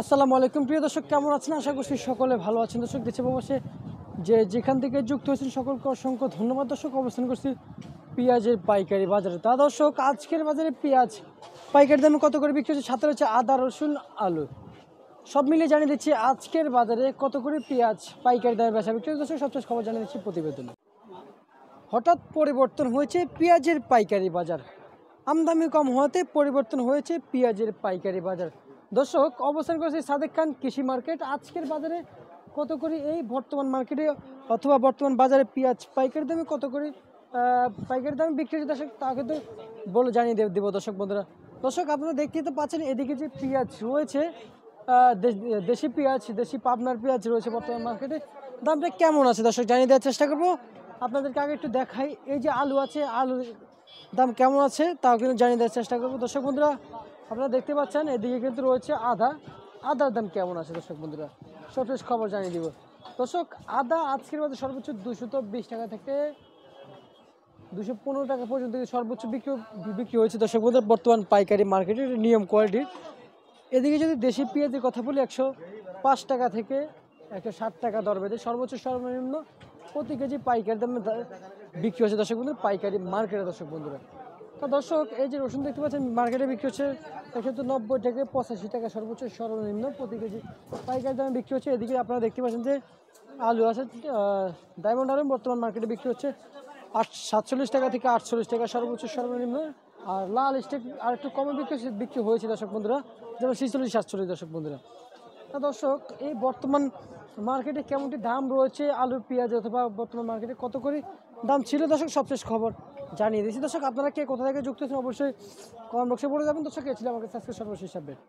আসসালামু আলাইকুম প্রিয় দর্শক, কেমন আছেন? আশা করছি সকলে ভালো আছেন। দর্শক দেশে প্রবাসে যেখান থেকে যুক্ত হয়েছেন সকলকে অসংখ্য ধন্যবাদ। দর্শক অবস্থান করছি পেঁয়াজের পাইকারি বাজারে। তা দর্শক, আজকের বাজারে পেঁয়াজ পাইকারি দামে কত করে বিক্রি হচ্ছে, সাথে রয়েছে আদা, রসুন, আলু, সব মিলিয়ে জানিয়ে দিচ্ছি আজকের বাজারে কত করে পেঁয়াজ পাইকারি দামে বেচা বিক্রি হচ্ছে। দর্শক সবচেয়ে খবর জানিয়ে দিচ্ছি প্রতিবেদনে। হঠাৎ পরিবর্তন হয়েছে পেঁয়াজের পাইকারি বাজার, আমদানি কম হওয়াতে পরিবর্তন হয়েছে পেঁয়াজের পাইকারি বাজার। দর্শক অবস্থান করেছে সাদেক খান কৃষি মার্কেট। আজকের বাজারে কত করে এই বর্তমান মার্কেটে অথবা বর্তমান বাজারে পেঁয়াজ পাইকারি দামে কত করে পাইকারি দামে বিক্রি হচ্ছে দর্শক, তা কিন্তু বলে জানিয়ে দেবো দর্শক বন্ধুরা। দর্শক আপনারা দেখতেই তো পাচ্ছেন এদিকে যে পেঁয়াজ রয়েছে, দেশি পেঁয়াজ, দেশি পাবনার পেঁয়াজ রয়েছে বর্তমান মার্কেটে, দামটা কেমন আছে দর্শক জানিয়ে দেওয়ার চেষ্টা করবো আপনাদেরকে। আগে একটু দেখাই, এই যে আলু আছে, আলুর দাম কেমন আছে তাও কিন্তু জানিয়ে দেওয়ার চেষ্টা করবো দর্শক বন্ধুরা। আপনারা দেখতে পাচ্ছেন এদিকে কিন্তু রয়েছে আদার দাম কেমন আছে দর্শক বন্ধুরা, সবশেষ খবর জানিয়ে দিব দর্শক। আদা আজকের মধ্যে সর্বোচ্চ 220 টাকা থেকে 215 টাকা পর্যন্ত সর্বোচ্চ বিক্রি হয়েছে দর্শক বন্ধুরা বর্তমান পাইকারি মার্কেটের নিয়ম কোয়ালিটির। এদিকে যদি দেশি পেঁয়াজের কথা বলি, 105 টাকা থেকে 160 টাকা দর বেঁধে সর্বোচ্চ সর্বনিম্ন প্রতি কেজি পাইকারি দামে বিক্রি হচ্ছে দর্শক বন্ধুরা পাইকারি মার্কেটে দর্শক বন্ধুরা। তো দর্শক এই যে রসুন দেখতে পাচ্ছেন মার্কেটে বিক্রি হচ্ছে 190 থেকে 85 টাকা সর্বোচ্চ সর্বনিম্ন প্রতি কেজি পাইকারি দামে বিক্রি হচ্ছে। এদিকে আপনারা দেখতে পাচ্ছেন যে আলু আছে, ডায়মন্ড আলু বর্তমান মার্কেটে বিক্রি হচ্ছে 47 টাকা থেকে 48 টাকা সর্বোচ্চ সর্বনিম্ন। আর লাল স্টেক আর একটু কমে বিক্রি হয়েছে দর্শক বন্ধুরা, যেমন 46-47 দর্শক বন্ধুরা। তা দর্শক এই বর্তমান মার্কেটে কেমনটি দাম রয়েছে আলুর, পেঁয়াজ অথবা বর্তমান মার্কেটে কত করে দাম ছিল দর্শক, সবশেষ খবর জানিয়ে দিয়েছি দর্শক। আপনারা কে কোথা থেকে যুক্ত হয়েছেন অবশ্যই কমেন্ট বক্সে বলে যাবেন দর্শক। এ ছিল আমার কাছে আজকে সর্বশেষ আপডেট।